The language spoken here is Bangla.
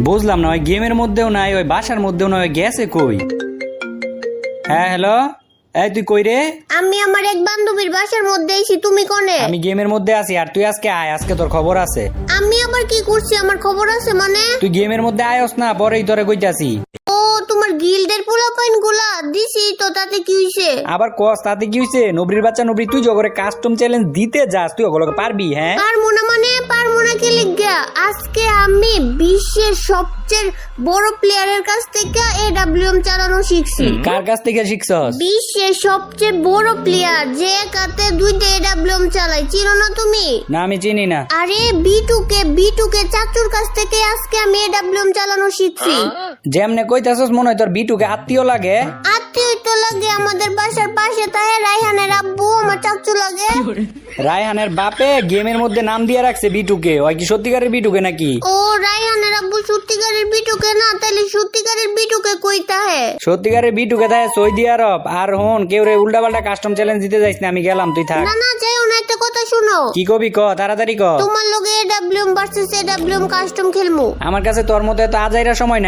বুঝলাম না, ওই গেমের মধ্যেও নাই, ওই বাসার মধ্যেও নাই, ওই গেছে কই? হ্যাঁ হ্যালো, এই তুই কই রে? আমি আমার এক বান্ধবীর বাসার মধ্যে এসি, তুমি কোনে? আমি গেমের মধ্যে আছি, আর তুই আজকে আয়, আজকে তোর খবর আছে। আমি আবার কি করছি? আমার খবর আছে মানে? তুই গেমের মধ্যে আয়স না, পরেই তোরে কইতাছি। ও তোমার গিল্ডের পোলাপাইন গুলা দিছি তো, তাতে কি হইছে? আবার কস তাতে কি হইছে? নবরির বাচ্চা নবরি, তুই জগরে কাস্টম চ্যালেঞ্জ দিতে যাস, তুই ওগুলোকে পারবি? হ্যাঁ পারমু না মানে পারমু না কি লিগা? আজকে আমি বিশ্বের সবচেয়ে বড় প্লেয়ারের কাছ থেকে এডব্লিউএম চালানো শিখছি। কার কাছ থেকে শিখছস? বিশ্বের সবচেয়ে বড় প্লেয়ার, যে কাতে দুইটা এডব্লিউএম চালায়, চিনো না তুমি? না আমি চিনি না। আরে বিটুকে চাচুর কাছ থেকে আজকে আমি এডব্লিউএম চালানো শিখছি। যেমনে কইতাছস মনে হয় তোর বিটুকে আত্মীয় লাগে। আত্মীয় তো লাগে, আমাদের বাসার পাশে তাই রাইহানের আব্বু আমার চাচু লাগে। রায়হানের বাপে গেমের মধ্যে নাম দিয়ে রাখছে বিটুকে, ওই কি সত্যিকারের বিটুকে নাকি? ও রাইহানের আব্বু সত্যিকারের বিটুকে না, তাহলে সত্যিকারের বিটুকে কইতা হে? সত্যিকারের বিটুকে থাকে সৌদি আরব। আর হন কেউ রে উল্টা পাল্টা কাস্টম চ্যালেঞ্জ দিতে যাইস না, আমি গেলাম, তুই থাক। না যাইও না, একটা কথা শুনো। কি কবি ক, তাড়াতাড়ি ক। তোমার লগে এডব্লিউএম ভার্সেস এডব্লিউএম কাস্টম খেলমু। আমার কাছে তোর মতো এত আজাইরা সময় নাই।